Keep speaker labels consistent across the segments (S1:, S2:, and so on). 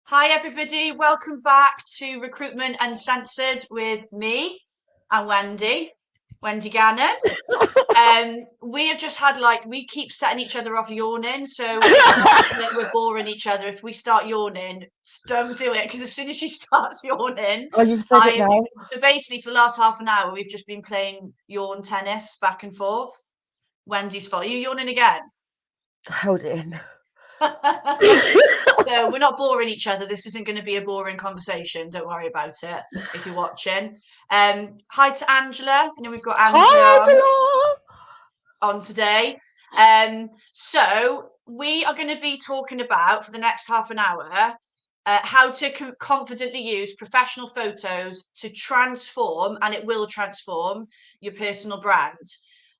S1: Hi, everybody. Welcome back to Recruitment Uncensored with me and Wendy Gannon. We have just had we keep setting each other off yawning, so it's not that we're boring each other. If we start yawning, don't do it because as soon as she starts yawning,
S2: Oh, you've said it
S1: I.
S2: now.
S1: So basically, for the last half an hour, we've just been playing yawn tennis back and forth. Wendy's fault. Are you yawning again?
S2: Hold it in.
S1: So we're not boring each other. This isn't going to be a boring conversation. Don't worry about it if you're watching. Hi to Angela. I know we've got
S2: Hi,
S1: Angela
S2: Angela.
S1: on today. So we are going to be talking about for the next half an hour how to confidently use professional photos to transform, and it will transform your personal brand.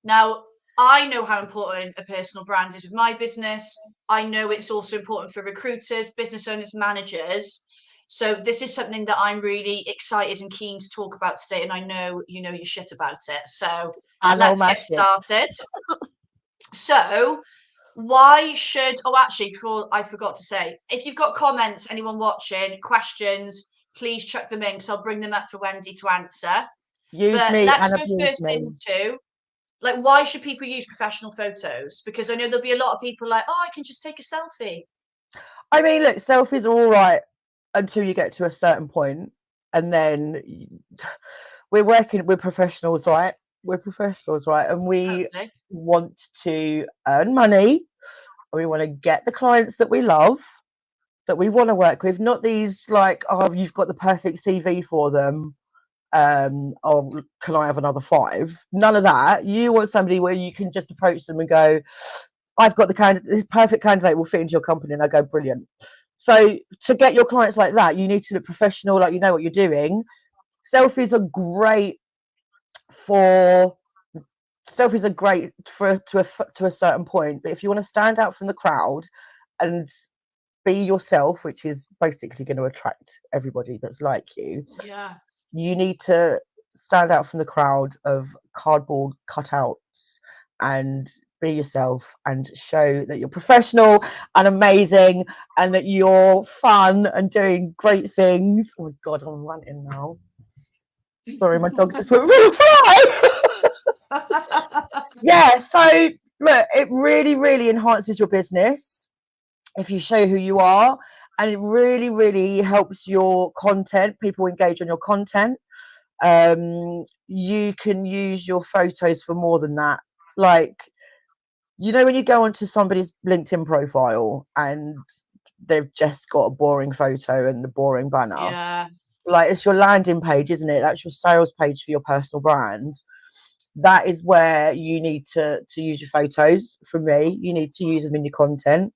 S1: Now, I know how important a personal brand is with my business. I know it's also important for recruiters, business owners, managers. So this is something that I'm really excited and keen to talk about today, and I know you know your shit about it. So
S2: I know
S1: let's
S2: my
S1: get
S2: shit.
S1: started. So why should, oh, actually, before I forgot to say, if you've got comments, anyone watching, questions, please chuck them in because I'll bring them up for Wendy to answer.
S2: Use
S1: But
S2: me
S1: let's
S2: and
S1: go
S2: abuse
S1: first
S2: me.
S1: into why should people use professional photos? Because I know there'll be a lot of people like, oh, I can just take a selfie.
S2: I mean, look, selfies are all right until you get to a certain point, and then we're professionals, right? We're professionals, right? And we
S1: Hopefully.
S2: want to earn money. We want to get the clients that we love, that we want to work with, not these oh, you've got the perfect CV for them. Oh, can I have another 5? None of that. You want somebody where you can just approach them and go, I've got the candidate, this perfect candidate will fit into your company, and I go, brilliant. So to get your clients like that, you need to look professional, like you know what you're doing. Selfies are great for selfies are great for to a certain point, but if you want to stand out from the crowd and be yourself, which is basically going to attract everybody that's like
S1: Yeah.
S2: you need to stand out from the crowd of cardboard cutouts and be yourself and show that you're professional and amazing and that you're fun and doing great things. Oh my god, I'm ranting now. Sorry, my dog just went really fly. Yeah, so look, it really, really enhances your business if you show who you are, and it really, really helps your content. People engage on your content. You can use your photos for more than that. Like, you know, when you go onto somebody's LinkedIn profile and they've just got a boring photo and the boring banner,
S1: Yeah.
S2: like it's your landing page, isn't it? That's your sales page for your personal brand. That is where you need to use your photos. For me, you need to use them in your content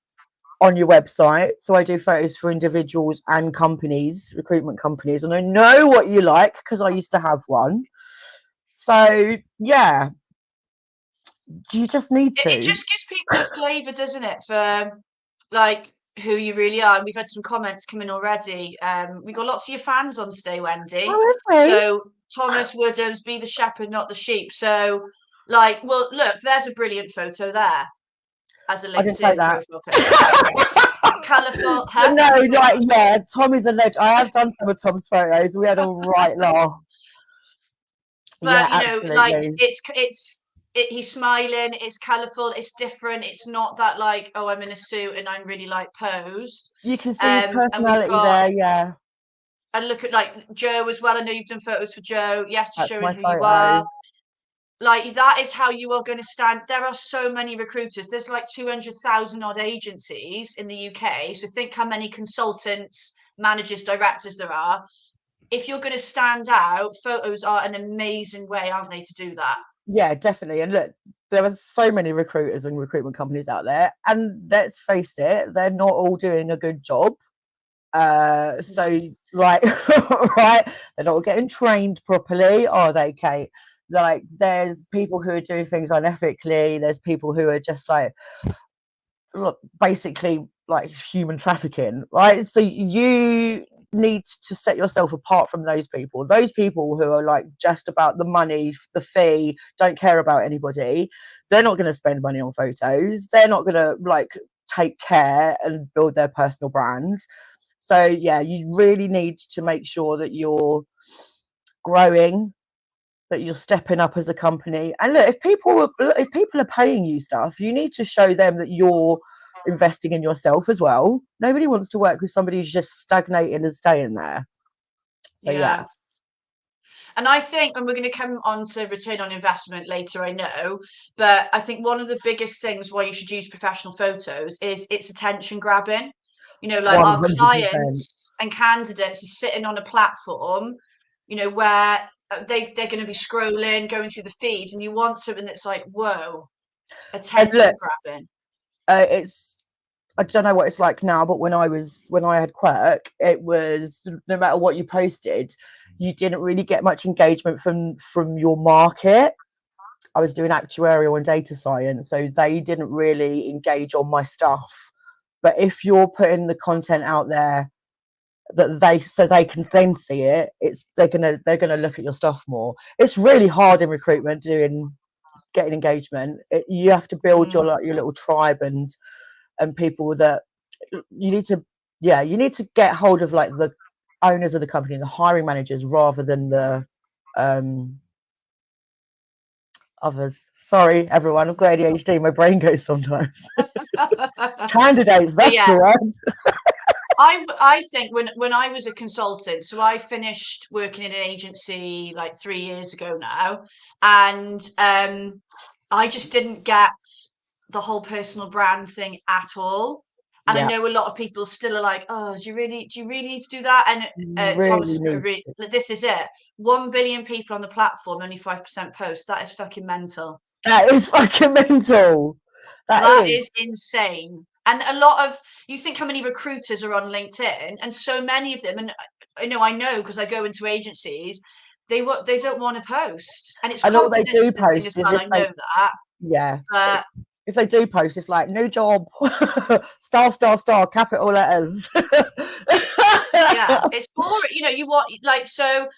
S2: on your website. So I do photos for individuals and companies, recruitment companies, and I know what you like because I used to have one. So yeah, you just need
S1: It
S2: to.
S1: just gives people a flavour, doesn't it, for like who you really are. And we've had some comments coming already. We got lots of your fans on today, Wendy.
S2: Oh, okay.
S1: So Thomas Woodhams, be the shepherd, not the sheep. So well, look, there's a brilliant photo there as a
S2: I didn't say
S1: LinkedIn
S2: that.
S1: profile picture. Colourful, huh?
S2: No,
S1: What do you think?
S2: like yeah, Tom is a legend. I have done some of Tom's photos. We had a right laugh. Yeah,
S1: But you know,
S2: absolutely.
S1: he's smiling, it's colourful, it's different, it's not that like, oh, I'm in a suit and I'm really like posed.
S2: You can see his
S1: And we've
S2: personality
S1: got
S2: there. Yeah,
S1: and look at like Joe as well. I know you've done photos for Joe, yes, to
S2: that's
S1: showing
S2: my
S1: who you
S2: photo.
S1: are. Like that is how you are going to stand. There are so many recruiters. There's like 200,000 odd agencies in the UK. So think how many consultants, managers, directors there are. If you're going to stand out, photos are an amazing way, aren't they, to do that?
S2: Yeah, definitely. And look, there are so many recruiters and recruitment companies out there, and let's face it, they're not all doing a good job. So like, right, they're not getting trained properly, are they, Kate? Like, there's people who are doing things unethically. There's people who are just like, look, basically like human trafficking, right? So you need to set yourself apart from those people. Those people who are like just about the money, the fee, don't care about anybody. They're not going to spend money on photos. They're not going to like take care and build their personal brand. So yeah, you really need to make sure that you're growing, that you're stepping up as a company. And look, if people are paying you stuff, you need to show them that you're investing in yourself as well. Nobody wants to work with somebody who's just stagnating and staying there. So yeah.
S1: Yeah. And I think, and we're going to come on to return on investment later, I know, but I think one of the biggest things why you should use professional photos is it's attention grabbing. You know, like our
S2: 100%.
S1: clients and candidates are sitting on a platform, you know, where they're going to be scrolling, going through the feed, and you want something that's like, whoa,
S2: And
S1: attention
S2: look,
S1: grabbing.
S2: it's I don't know what it's like now, but when I had Quirk, it was no matter what you posted, you didn't really get much engagement from your market. I was doing actuarial and data science, so they didn't really engage on my stuff. But if you're putting the content out there that they can then see it, they're gonna look at your stuff more. It's really hard in recruitment getting engagement. You have to build
S1: Mm,
S2: your little tribe and people that you need to you need to get hold of, like the owners of the company, the hiring managers, rather than the um others. Sorry everyone, I've got ADHD, my brain goes sometimes. Candidates,
S1: but
S2: that's
S1: yeah,
S2: the word.
S1: I think when I was a consultant, so I finished working in an agency like 3 years ago now, and I just didn't get the whole personal brand thing at all. And I
S2: Yeah,
S1: know a lot of people still are like, "Oh, do you really need to do that?" And
S2: you really
S1: Thomas,
S2: need to.
S1: like, this is it: 1 billion people on the platform, only 5% post. That is fucking mental.
S2: That is fucking mental. That
S1: That
S2: is.
S1: is insane. And a lot of you think how many recruiters are on LinkedIn, and so many of them, and I know because I go into agencies, they don't want to post, and it's
S2: And all they do
S1: confidence thing
S2: post
S1: as
S2: is
S1: well.
S2: if
S1: I
S2: they,
S1: know that,
S2: yeah,
S1: but
S2: if they do post, it's like new job, star, star, star, capital letters.
S1: yeah, it's boring. You know, you want like so.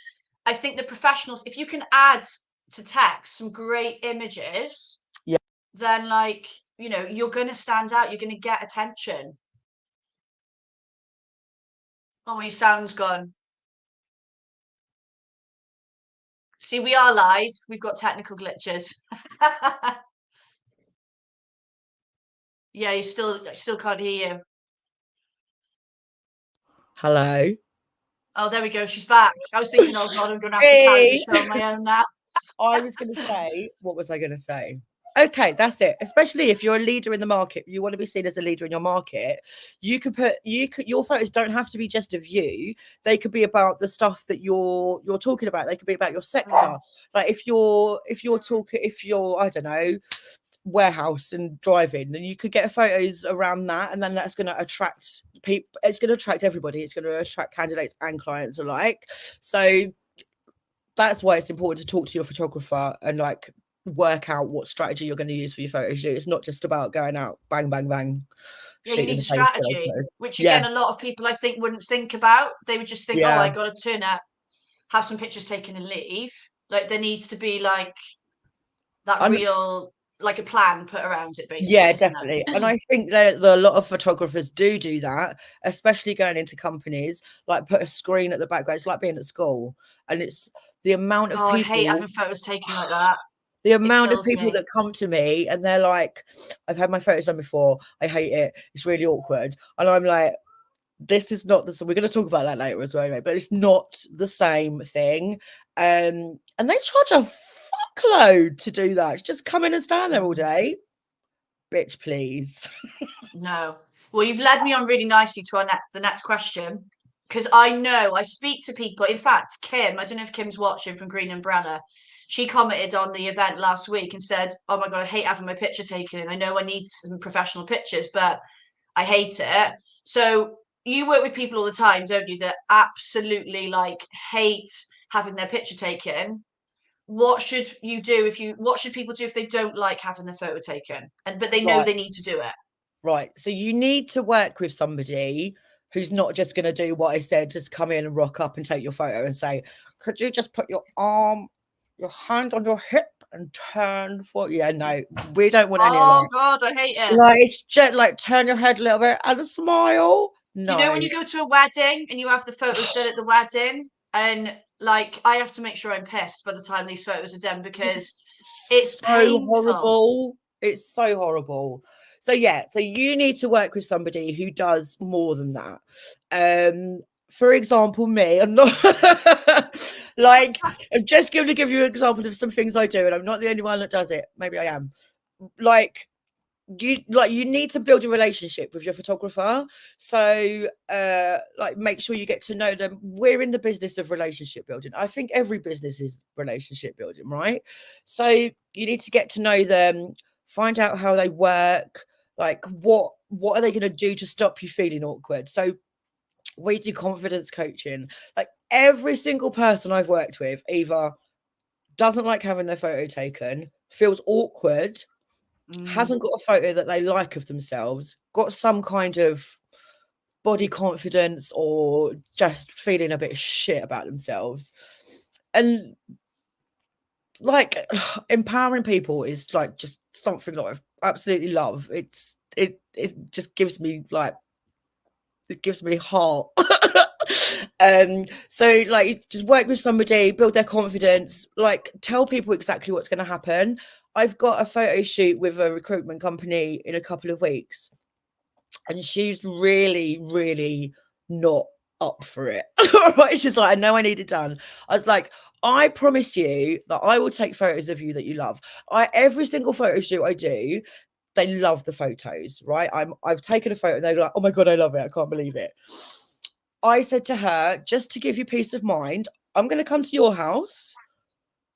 S1: I think the professional, if you can add to text some great images,
S2: Yeah.
S1: then like you're going to stand out. You're going to get attention. Oh, your sound's gone. See, we are live. We've got technical glitches. Yeah, you still can't hear you.
S2: Hello.
S1: Oh, there we go. She's back. I was thinking, oh God, I'm going to have to carry the
S2: Hey.
S1: show on my own now.
S2: I was going to say, what was I going to say? Okay, that's it. Especially if you're a leader in the market, you want to be seen as a leader in your market. Your photos don't have to be just of you. They could be about the stuff that you're talking about. They could be about your sector.
S1: Mm.
S2: Like if you're I don't know, warehouse and driving, then you could get photos around that, and then that's going to attract people. It's going to attract everybody. It's going to attract candidates and clients alike. So that's why it's important to talk to your photographer and like work out what strategy you're going to use for your photo shoot. It's not just about going out bang bang bang
S1: Yeah, you
S2: shooting
S1: need a
S2: the face for those
S1: strategy,
S2: photos.
S1: which
S2: Yeah,
S1: again, a lot of people I think wouldn't think about. They would just think, oh,
S2: yeah,
S1: I got to turn up, have some pictures taken and leave. Like there needs to be like that
S2: and
S1: real, like a plan put around it, basically,
S2: yeah,
S1: isn't
S2: definitely.
S1: it?
S2: And I think that a lot of photographers do that, especially going into companies. Like put a screen at the background. It's like being at school, and it's the amount of
S1: Oh, I hate
S2: people
S1: having photos taken like that.
S2: the
S1: It
S2: amount of
S1: kills
S2: people
S1: me.
S2: that come to me and they're like, I've had my photos done before. I hate it. It's really awkward. And I'm like, this is not the, so we're going to talk about that later as well, anyway, but it's not the same thing. And they charge a fuckload to do that. Just come in and stand there all
S1: Mm.
S2: day. Bitch, please.
S1: No. Well, you've led me on really nicely to the next question because I know I speak to people. In fact, Kim, I don't know if Kim's watching from Green Umbrella. She commented on the event last week and said, "Oh my God, I hate having my picture taken. I know I need some professional pictures, but I hate it." So you work with people all the time, don't you, that absolutely like hate having their picture taken. What should you do what should people do if they don't like having the photo taken but they know
S2: Right.
S1: they need to do it?
S2: Right. So you need to work with somebody who's not just going to do what I said, just come in and rock up and take your photo and say, could you just put your hand on your hip and turn for, yeah, no, we don't want any of
S1: Oh
S2: that.
S1: God, I hate it.
S2: Like, it's just like turn your head a little bit and smile.
S1: You know,
S2: No,
S1: when you go to a wedding and you have the photos done at the wedding, and like I have to make sure I'm pissed by the time these photos are done because
S2: it's
S1: it's
S2: so
S1: painful.
S2: horrible. It's so horrible. So yeah, so you need to work with somebody who does more than that. For example, me, I'm not like I'm just going to give you an example of some things I do, and I'm not the only one that does it. Maybe I am. Like you need to build a relationship with your photographer, so like make sure you get to know them. We're in the business of relationship building. I think every business is relationship building, right? So you need to get to know them, find out how they work, like what are they going to do to stop you feeling awkward. So we do confidence coaching. Like every single person I've worked with either doesn't like having their photo taken, feels awkward,
S1: Mm,
S2: hasn't got a photo that they like of themselves, got some kind of body confidence or just feeling a bit shit about themselves. And like empowering people is like just something that I absolutely love. It just gives me like it gives me heart. So like just work with somebody, build their confidence, like tell people exactly what's going to happen. I've got a photo shoot with a recruitment company in a couple of weeks, and she's really, really not up for it. Right? She's like, I know I need it done. I was like, I promise you that I will take photos of you that you love. I every single photo shoot I do, they love the photos, right? I've taken a photo and they're like, oh my god, I love it. I can't believe it. I said to her, just to give you peace of mind, I'm gonna come to your house.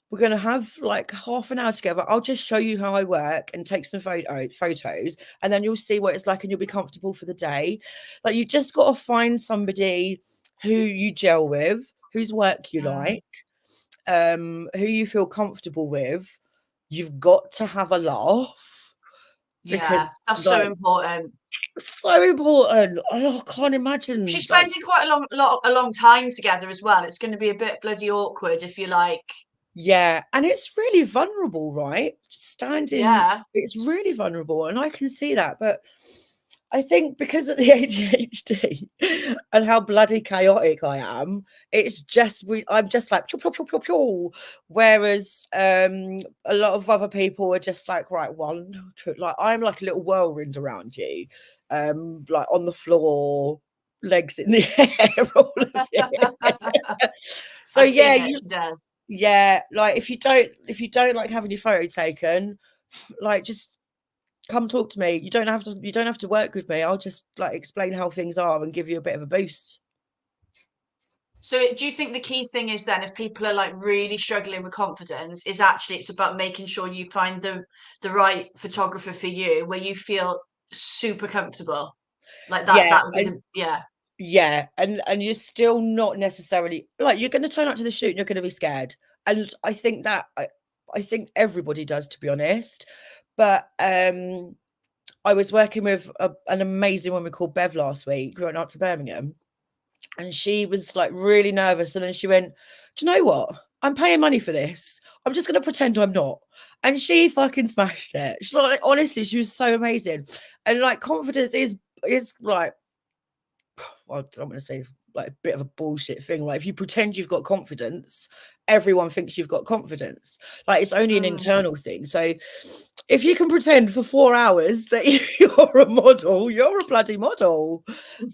S2: We're going to have like half an hour together. I'll just show you how I work and take some photos, and then you'll see what it's like and you'll be comfortable for the day. Like, you just got to find somebody who you gel with, whose work you
S1: mm,
S2: like, who you feel comfortable with. You've got to have a laugh
S1: yeah,
S2: because,
S1: that's so
S2: like,
S1: important.
S2: it's so important. Oh, I can't
S1: She's
S2: imagine, like,
S1: spending quite a long time together as well. It's going to be a bit bloody awkward if you like.
S2: yeah, and it's really vulnerable, right? Standing,
S1: Yeah,
S2: it's really vulnerable, and I can see that. But I think because of the ADHD and how bloody chaotic I am, it's just I'm just like pew, pew, pew, pew, pew. Whereas a lot of other people are just like, right, one, two, like I'm like a little whirlwind around you, like on the floor, legs in the air, all of it. So
S1: I've
S2: yeah,
S1: seen it.
S2: you
S1: She does.
S2: yeah, like if you don't like having your photo taken, like just come talk to me. You don't have to work with me. I'll just like explain how things are and give you a bit of a boost.
S1: So, do you think the key thing is then, if people are like really struggling with confidence, is actually it's about making sure you find the right photographer for you, where you feel super comfortable, like that.
S2: Yeah,
S1: That would be
S2: and
S1: the yeah,
S2: and you're still not necessarily like you're going to turn up to the shoot and you're going to be scared. And I think I think everybody does, to be honest. But I was working with an amazing woman called Bev last week, going out to Birmingham, and she was like really nervous, and then she went, do you know what, I'm paying money for this, I'm just going to pretend I'm not. And she fucking smashed it. She's like, honestly, she was so amazing. And like confidence is like, well, I don't want to say like a bit of a bullshit thing. Like if you pretend you've got confidence, everyone thinks you've got confidence. Like it's only an
S1: mm,
S2: internal thing. So if you can pretend for 4 hours that you're a model, you're a bloody model.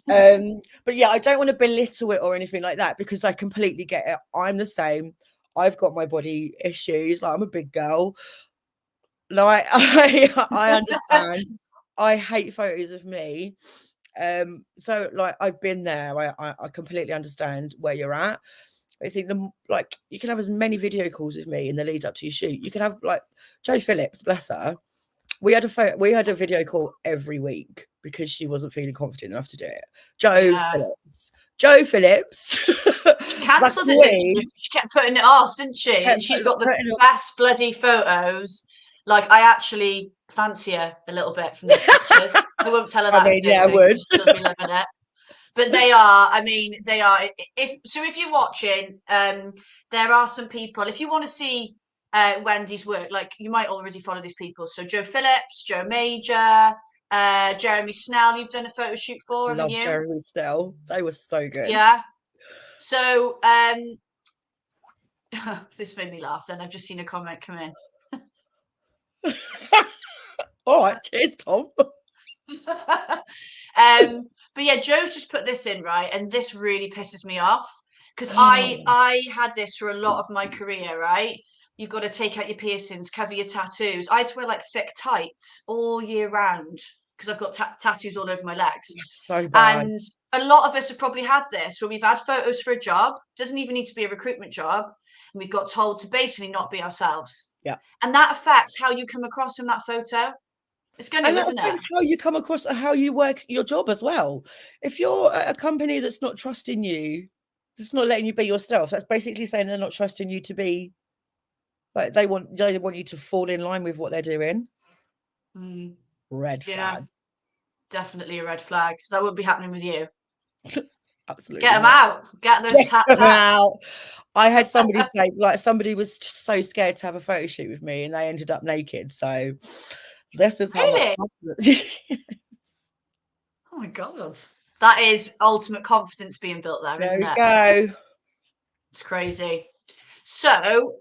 S2: But yeah, I don't want to belittle it or anything like that because I completely get it. I'm the same. I've got my body issues. Like I'm a big girl. Like I understand. I hate photos of me. So like I've been there. I completely understand where you're at. I think like you can have as many video calls with me in the lead up to your shoot. You can have like Joe Phillips, bless her. We had a video call every week because she wasn't feeling confident enough to do it. Joe
S1: yeah.
S2: Phillips. Joe Phillips.
S1: She
S2: The
S1: cancelled it, didn't she?
S2: queen
S1: She kept putting it off, didn't she? And
S2: kept
S1: she's got the
S2: putting up.
S1: best bloody photos. Like I actually fancy her a little bit from those pictures. I won't tell her
S2: I
S1: that in
S2: mean, yeah, I
S1: person
S2: would.
S1: because she'll be loving it. But they are, I mean, they are. If so, if you're watching, there are some people. If you want to see Wendy's work, like you might already follow these people. So Joe Phillips, Joe Major, Jeremy Snell, you've done a photo shoot for, haven't
S2: Love
S1: you?
S2: Jeremy still. They were so good.
S1: Yeah. So this made me laugh. Then I've just seen a comment come in.
S2: All right, cheers, Tom.
S1: But yeah, Joe's just put this in, right, and this really pisses me off because I had this for a lot of my career, right? You've got to take out your piercings, cover your tattoos. I had to wear like thick tights all year round because I've got tattoos all over my legs.
S2: So bad.
S1: And a lot of us have probably had this where we've had photos for a job, doesn't even need to be a recruitment job, and we've got told to basically not be ourselves.
S2: Yeah.
S1: And that affects how you come across in that photo. It's going to,
S2: And that
S1: isn't it?
S2: affects how you come across, how you work your job as well. If you're at a company that's not trusting you, that's not letting you be yourself, that's basically saying they're not trusting you to be, like, they want you to fall in line with what they're doing. Red
S1: Yeah,
S2: flag.
S1: definitely a red flag. So that wouldn't be happening with you.
S2: Absolutely
S1: Get them
S2: not.
S1: out. Get those
S2: Get
S1: tats
S2: them
S1: out.
S2: out. I had somebody say, like, somebody was just so scared to have a photo shoot with me and they ended up naked. So this is how much
S1: Really?
S2: confidence.
S1: Oh my God. That is ultimate confidence being built there,
S2: There
S1: isn't
S2: we
S1: it?
S2: go.
S1: It's crazy. So,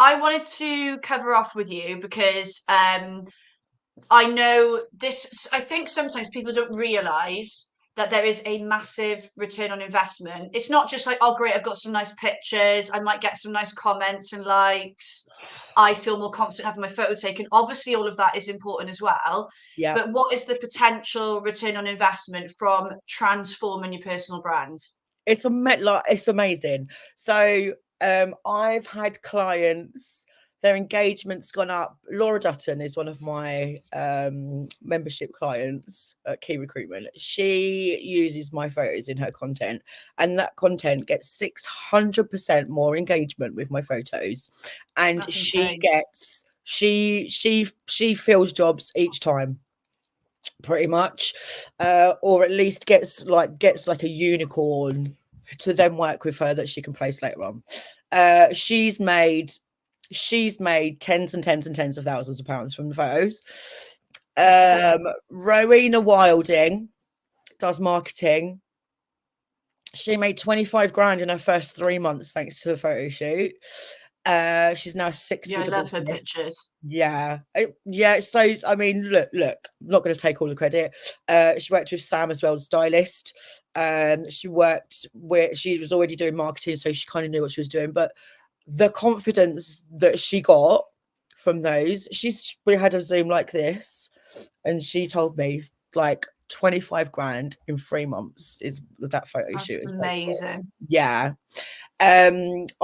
S1: I wanted to cover off with you because I know this, I think sometimes people don't realize that there is a massive return on investment. It's not just like, oh, great, I've got some nice pictures. I might get some nice comments and likes. I feel more confident having my photo taken. Obviously, all of that is important as well.
S2: Yeah.
S1: But what is the potential return on investment from transforming your personal brand?
S2: It's it's amazing. So I've had clients, their engagement's gone up. Laura Dutton is one of my membership clients at Key Recruitment. She uses my photos in her content, and that content gets 600% more engagement with my photos. And
S1: That's
S2: she
S1: insane.
S2: gets she fills jobs each time, pretty much, or at least gets like a unicorn to then work with her that she can place later on. She's made tens and tens and tens of thousands of pounds from the photos. Rowena Wilding does marketing. She made 25 grand in her first 3 months thanks to a photo shoot. She's now
S1: Yeah, I
S2: six-figure
S1: love her
S2: business.
S1: pictures.
S2: Yeah. Yeah. So, I mean, look, I'm not going to take all the credit. She worked with Sam as well, the stylist. She worked where she was already doing marketing, so she kind of knew what she was doing. But the confidence that she got from those, we had a Zoom like this, and she told me like 25 grand in 3 months is that photo
S1: That's
S2: shoot.
S1: amazing.
S2: Yeah. I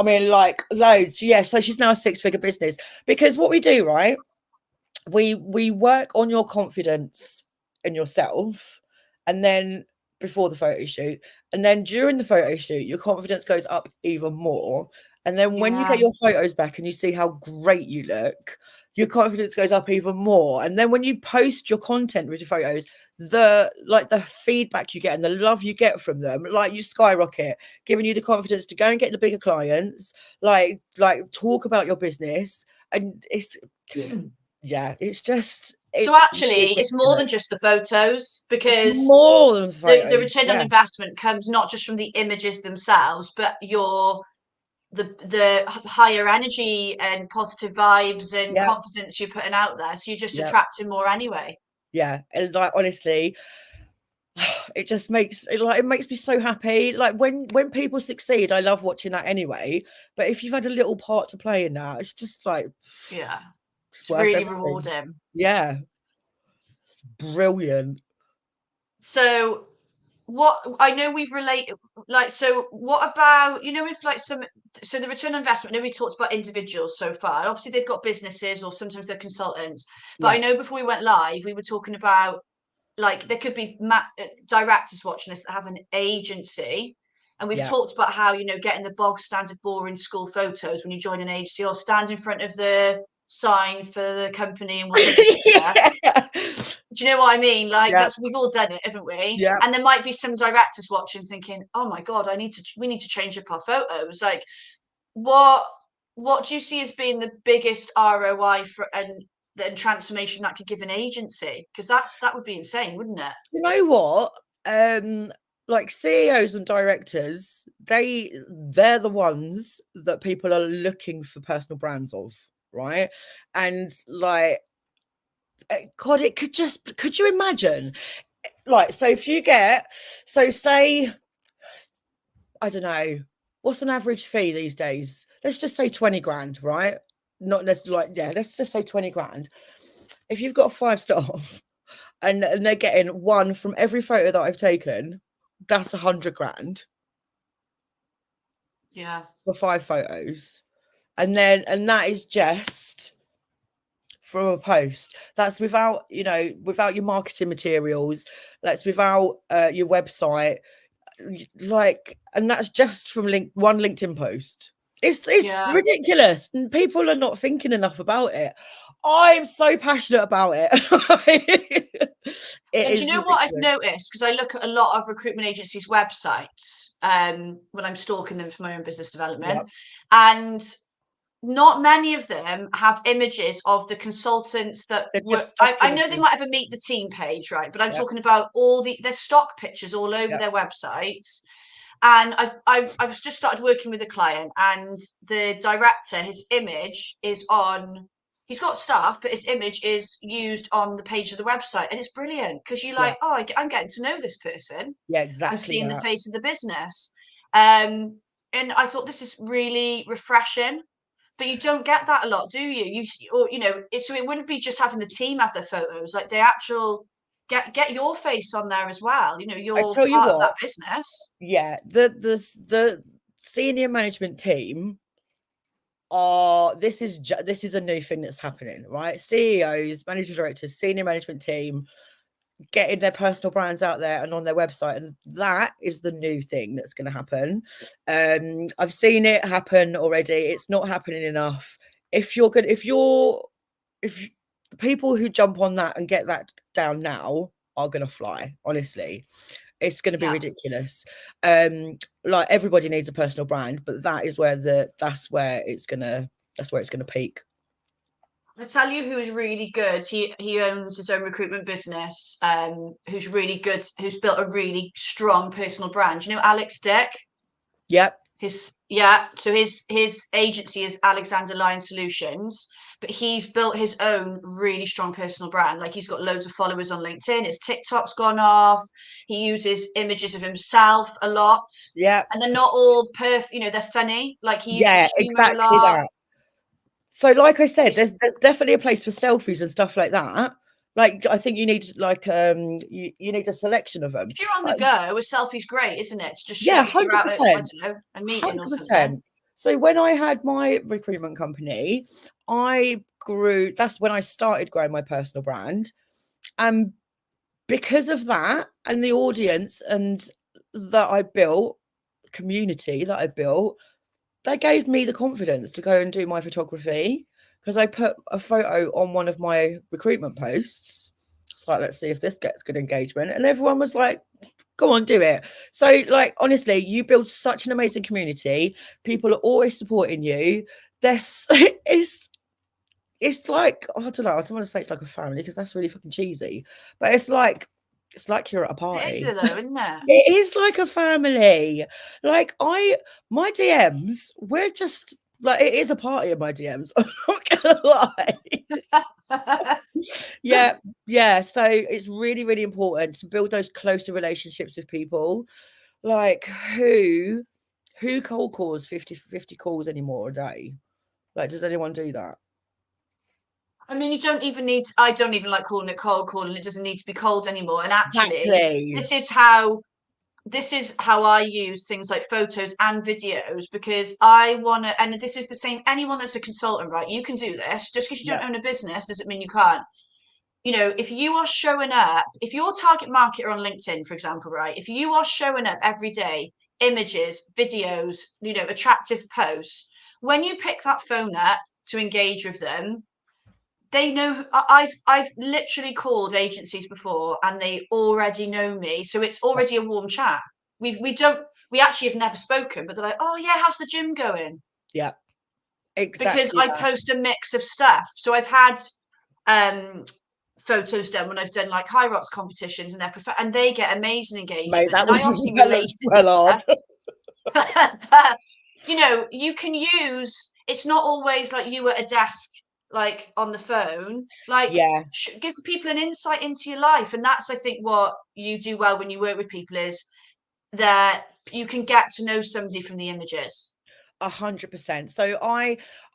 S2: mean, like, loads. Yeah, so she's now a six-figure business because what we do, right, we work on your confidence in yourself, and then before the photo shoot, and then during the photo shoot your confidence goes up even more, and then when you get
S1: Yeah.
S2: your photos back and you see how great you look, your confidence goes up even more. And then when you post your content with your photos, the feedback you get and the love you get from them, like, you skyrocket, giving you the confidence to go and get the bigger clients, like talk about your business. And it's yeah, it's
S1: So actually, it's more than just the photos,
S2: it's
S1: because
S2: more than
S1: the
S2: photos.
S1: return on
S2: Yeah,
S1: investment comes not just from the images themselves, but the higher energy and positive vibes and
S2: yeah,
S1: confidence you're putting out there. So you're just
S2: yeah,
S1: attracting more anyway.
S2: yeah. And, like, honestly, it just it makes me so happy. Like, when people succeed, I love watching that anyway. But if you've had a little part to play in that, it's just like,
S1: Yeah.
S2: it's
S1: It's
S2: worth
S1: really
S2: everything.
S1: rewarding.
S2: Yeah, it's brilliant.
S1: So what I know we've related, like, so what about, if like so the return on investment, I know we talked about individuals so far. Obviously they've got businesses or sometimes they're consultants, but I
S2: Yeah,
S1: know before we went live, we were talking about, like, there could be directors watching this that have an agency, and we've
S2: yeah.
S1: talked about how, getting the bog standard boring school photos when you join an agency, or stand in front of the sign for the company and we'll take a picture.
S2: Yeah,
S1: Do you know what I mean? Like,
S2: yeah,
S1: we've all done it, haven't we?
S2: yeah.
S1: And there might be some directors watching thinking, oh my God, we need to change up our photos. Like, what what do you see as being the biggest ROI for, and the transformation that could give an agency, because that would be insane, wouldn't it?
S2: You know what? Like CEOs and directors, they're the ones that people are looking for personal brands of, right? And like, God, could you imagine? Like, so if you get, so say, I don't know, what's an average fee these days? Let's just say 20 grand, right? Not let's like, yeah, let's just say 20 grand. If you've got 5 staff and they're getting one from every photo that I've taken, that's 100 grand
S1: Yeah.
S2: for 5 photos. And that is just from a post. That's without, without your marketing materials. That's without your website. Like, and that's just from one LinkedIn post. It's
S1: Yeah.
S2: ridiculous, and people are not thinking enough about it. I'm so passionate about it. It
S1: And do
S2: is
S1: you know what I've
S2: ridiculous.
S1: noticed? Because I look at a lot of recruitment agencies' websites when I'm stalking them for my own business development,
S2: Yep.
S1: and not many of them have images of the consultants that
S2: They're
S1: work.
S2: just stock
S1: I know they
S2: images.
S1: might have a meet the team page, right? But I'm
S2: Yep.
S1: talking about all their stock pictures all over
S2: Yep.
S1: their websites. And I've just started working with a client, and the director, his image is on. He's got staff, but his image is used on the page of the website, and it's brilliant because you're
S2: Yeah.
S1: like, oh, I'm getting to know this person.
S2: Yeah.
S1: I'm
S2: Exactly
S1: seeing the
S2: that.
S1: face of the business, and I thought this is really refreshing. But you don't get that a lot, do you? So it wouldn't be just having the team have their photos, like the actual get your face on there as well.
S2: I
S1: You're
S2: tell you
S1: part of
S2: what.
S1: that business.
S2: Yeah. The senior management team this is a new thing that's happening, right? CEOs, managing directors, senior management team getting their personal brands out there and on their website, and that is the new thing that's going to happen. I've seen it happen already. It's not happening enough. If the people who jump on that and get that down now are going to fly, honestly. It's going to be
S1: Yeah.
S2: ridiculous. Like, everybody needs a personal brand, but that's where it's going to peak.
S1: I tell you who is really good. He owns his own recruitment business. Who's really good. Who's built a really strong personal brand. Alex Dick.
S2: Yep.
S1: So his agency is Alexander Line Solutions, but he's built his own really strong personal brand. Like, he's got loads of followers on LinkedIn. His TikTok's gone off. He uses images of himself a lot,
S2: Yeah.
S1: and they're not all they're funny. Like, he
S2: Yeah,
S1: uses humor a
S2: exactly
S1: lot.
S2: that. So, like I said,
S1: It's
S2: there's definitely a place for selfies and stuff like that. Like, I think you need like you need a selection of them.
S1: If you're on the go, a selfie's great, isn't it? To just show
S2: Yeah,
S1: if you're out at, I
S2: 100%.
S1: don't know, a meeting or something.
S2: 100%. So when I had my recruitment company, that's when I started growing my personal brand. And because of that and the audience and that I built, community that I built, they gave me the confidence to go and do my photography, because I put a photo on one of my recruitment posts. It's like, let's see if this gets good engagement. And everyone was like, go on, do it. So, like, honestly, you build such an amazing community. People are always supporting you. There's it's like, I don't know, I don't want to say it's like a family because that's really fucking cheesy. But it's like you're at a
S1: It is
S2: party.
S1: though, isn't it?
S2: It is like a family. Like, my DMs, we're just like, it is a party in my DMs. I'm not gonna lie. Yeah, yeah. So it's really, really important to build those closer relationships with people. Like, who cold calls 50 calls anymore a day? Like, does anyone do that?
S1: I mean, you don't even need. I don't even like calling it cold calling. It doesn't need to be cold anymore. And actually,
S2: Exactly.
S1: this is how I use things like photos and videos, because I want to. And this is the same. Anyone that's a consultant, right? You can do this. Just because you
S2: Yeah,
S1: don't own a business doesn't mean you can't. If you are showing up, if your target market are on LinkedIn, for example, right? If you are showing up every day, images, videos, attractive posts, when you pick that phone up to engage with them, they know. I've literally called agencies before, and they already know me, so it's already a warm chat. We actually have never spoken, but they're like, oh yeah, how's the gym going?
S2: yeah,
S1: Because
S2: exactly
S1: I
S2: that.
S1: post a mix of stuff. So I've had photos done when I've done like high rocks competitions, and and they get amazing
S2: Mate,
S1: engagement.
S2: that
S1: And I
S2: was
S1: obviously
S2: that
S1: relate
S2: looks
S1: it to
S2: well hard.
S1: stuff. But you know, you can use, it's not always like you at a desk like on the phone, like
S2: Yeah,
S1: give the people an insight into your life. And that's, I think, what you do well when you work with people, is that you can get to know somebody from the images.
S2: 100%. So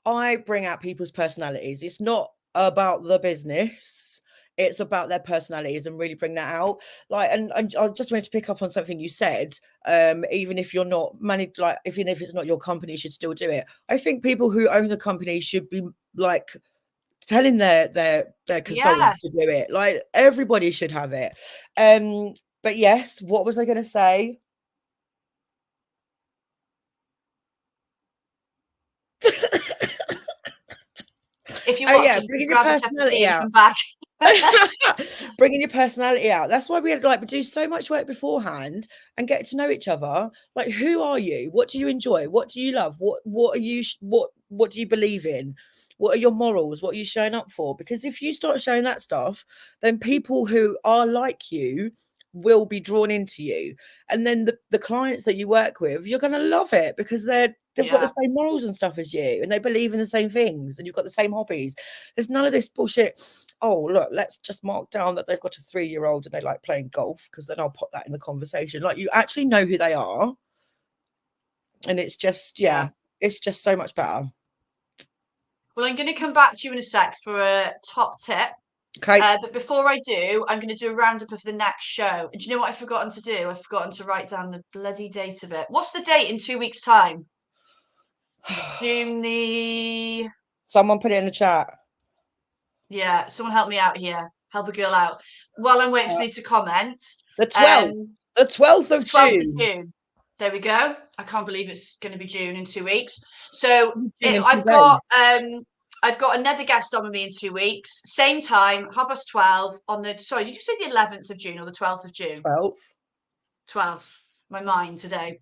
S2: I bring out people's personalities. It's not about the business. It's about their personalities and really bring that out. Like, and I just wanted to pick up on something you said. Even if you're not managed, like, even if it's not your company, you should still do it. I think people who own the company should be like telling their
S1: Yeah.
S2: consultants to do it. Like, everybody should have it. But yes, what was I going to say?
S1: If you're
S2: Oh yeah,
S1: watching, just
S2: bringing your
S1: grab a cup of tea
S2: personality
S1: and
S2: out.
S1: come back.
S2: Bringing your personality out. That's why we like do so much work beforehand and get to know each other. Like, who are you? What do you enjoy? What do you love? What are you? What do you believe in? What are your morals? What are you showing up for? Because if you start showing that stuff, then people who are like you will be drawn into you, and then the clients that you work with, you're going to love it because they've got the
S1: Yeah.
S2: same morals and stuff as you, and they believe in the same things, and you've got the same hobbies. There's none of this bullshit. Oh, look, let's just mark down that they've got a 3-year-old and they like playing golf, because then I'll put that in the conversation. Like, you actually know who they are. And it's just,
S1: Yeah.
S2: yeah, it's just so much better.
S1: Well, I'm going to come back to you in a sec for a top tip.
S2: Okay.
S1: But before I do, I'm going to do a roundup of the next show. And do you know what I've forgotten to do? I've forgotten to write down the bloody date of it. What's the date in 2 weeks' time? June the...
S2: Someone put it in the chat.
S1: Yeah, someone help me out here. Help a girl out. While I'm waiting for you to comment,
S2: The 12th.
S1: um,
S2: The 12th of
S1: 12th of
S2: June.
S1: June. There we go. I can't believe it's going to be June in 2 weeks. So
S2: June in 2
S1: I've
S2: days.
S1: got another guest on with me in 2 weeks. Same time, 12:30 on the. Sorry, did you say the 11th of June or the 12th of June?
S2: 12th.
S1: 12th. My mind today.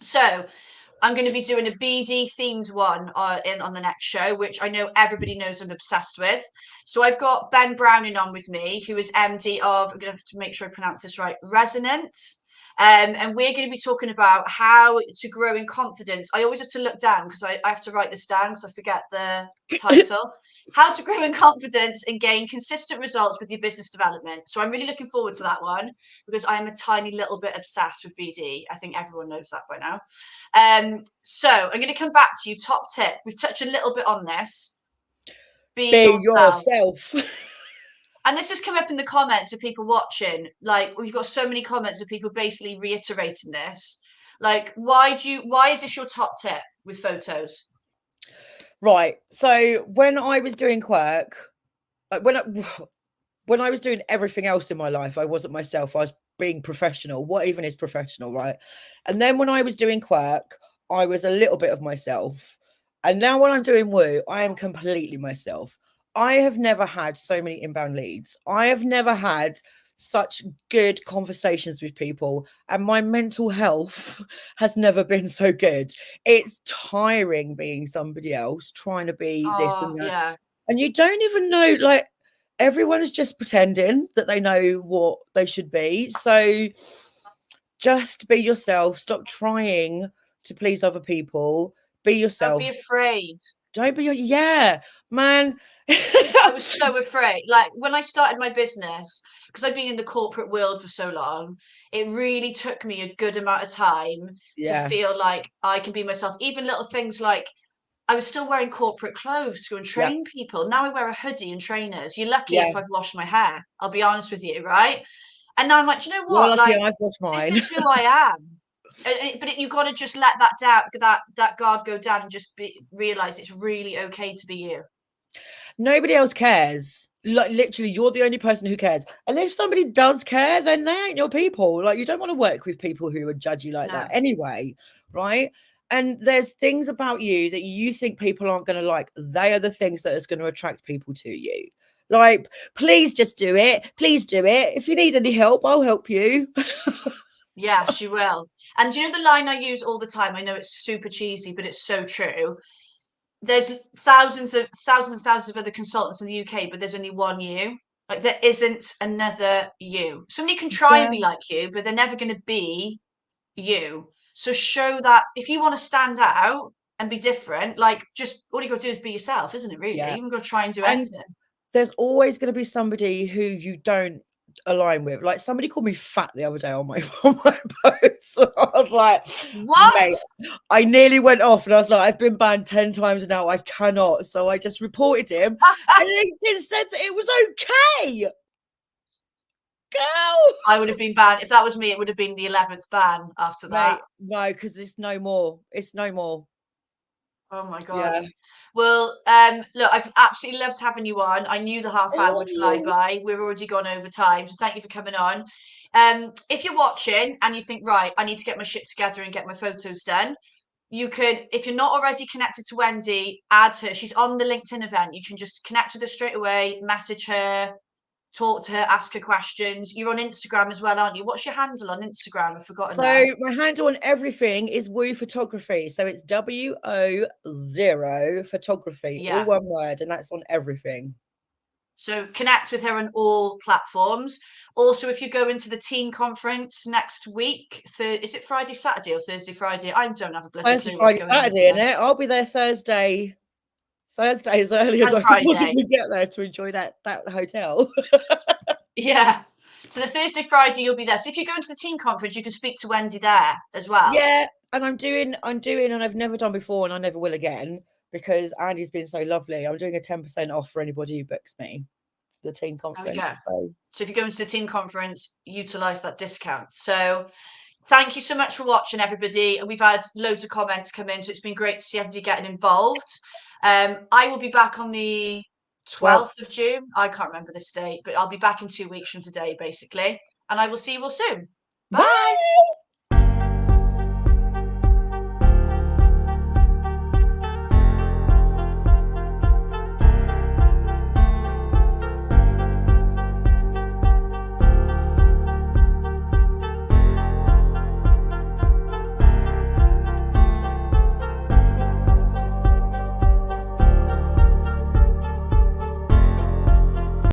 S1: So I'm going to be doing a BD themed one on the next show, which I know everybody knows I'm obsessed with. So I've got Ben Browning on with me, who is MD of, I'm going to have to make sure I pronounce this right, Resonant. And we're going to be talking about how to grow in confidence. I always have to look down because I have to write this down because I forget the title. How to grow in confidence and gain consistent results with your business development. So I'm really looking forward to that one because I am a tiny little bit obsessed with BD. I think everyone knows that by now. So I'm going to come back to you. Top tip. We've touched a little bit on this. Be
S2: Be
S1: yourself.
S2: yourself.
S1: And this has come up in the comments of people watching. Like, we've got so many comments of people basically reiterating this. Like, why is this your top tip with photos?
S2: Right. So when I was doing work, when I was doing everything else in my life, I wasn't myself. I was being professional. What even is professional, right? And then when I was doing work, I was a little bit of myself. And now when I'm doing woo, I am completely myself. I have never had so many inbound leads. I have never had such good conversations with people, and my mental health has never been so good. It's tiring being somebody else, trying to be this
S1: Oh,
S2: and that.
S1: yeah.
S2: And you don't even know, like, everyone is just pretending that they know what they should be. So just be yourself. Stop trying to please other people. Be
S1: Don't be
S2: yourself.
S1: afraid.
S2: Don't be yeah, man.
S1: I was so afraid. Like, when I started my business, because I've been in the corporate world for so long, it really took me a good amount of time to
S2: Yeah,
S1: feel like I can be myself. Even little things like I was still wearing corporate clothes to go and
S2: yeah,
S1: train people. Now I wear a hoodie and trainers. You're lucky
S2: yeah.
S1: if I've washed my hair. I'll be honest with you, right? And now I'm like, do you know
S2: You're
S1: what?
S2: lucky
S1: Like,
S2: I've got
S1: this
S2: mine.
S1: is who I am. You got to just let that doubt, that guard go down, and just realize it's really okay to be you.
S2: Nobody else cares. Like, literally, you're the only person who cares. And if somebody does care, then they ain't your people. Like, you don't want to work with people who are judgy like that
S1: No.
S2: anyway, right? And there's things about you that you think people aren't going to like. They are the things that is going to attract people to you. Like, please just do it. Please do it. If you need any help, I'll help you.
S1: Yes, you will. And do you know the line I use all the time? I know it's super cheesy, but it's so true. there's thousands of other consultants in the UK, but there's only one you. Like there isn't another you. Somebody can try and
S2: Yeah,
S1: be like you, but they're never going to be you. So show that if you want to stand out and be different, like just all you got to do is be yourself, isn't it? Really, you
S2: yeah.
S1: haven't got to try and do
S2: And
S1: anything.
S2: there's always going to be somebody who you don't align with. Like somebody called me fat the other day on my on my post. I was like,
S1: What?
S2: mate, I nearly went off and I was like, I've been banned 10 times now. I cannot. So I just reported him and LinkedIn said that it was okay. Girl.
S1: I would have been banned if that was me. It would have been the 11th ban after that.
S2: Mate, no, because it's no more. It's no more.
S1: Oh my god.
S2: Yeah.
S1: Well, look, I've absolutely loved having you on. I knew the half hour would fly
S2: Oh.
S1: by. We've already gone over time, so thank you for coming on. If you're watching and you think, right, I need to get my shit together and get my photos done, you could, if you're not already connected to Wendy, add her. She's on the LinkedIn event. You can just connect with her straight away, message her, talk to her, ask her questions. You're on Instagram as well, aren't you? What's your handle on Instagram? I've forgotten
S2: So
S1: now.
S2: my handle on everything is Woo Photography. So it's WO0 Photography, all
S1: Yeah.
S2: one word, and that's on everything.
S1: So connect with her on all platforms. Also, if you go into the team conference next week, is it Friday, Saturday, or Thursday, Friday? I don't have a bloody
S2: Thursday,
S1: clue what's
S2: Friday,
S1: going on,
S2: Saturday,
S1: isn't
S2: in it. I'll be there Thursday as early as
S1: and
S2: I can
S1: Friday.
S2: possibly get there to enjoy that hotel.
S1: Yeah. So the Thursday, Friday, you'll be there. So if you go into the team conference, you can speak to Wendy there as well.
S2: Yeah, and I'm doing, and I've never done before, and I never will again because Andy's been so lovely. I'm doing a 10% off for anybody who books me for the team
S1: There we go.
S2: conference. So
S1: So if you go into the team conference, utilize that discount. So thank you so much for watching, everybody. And we've had loads of comments come in, so it's been great to see everybody getting involved. I will be back on the
S2: 12th.
S1: 12th of June. I can't remember this date, but I'll be back in 2 weeks from today, basically. And I will see you all soon.
S2: Bye.
S1: Bye.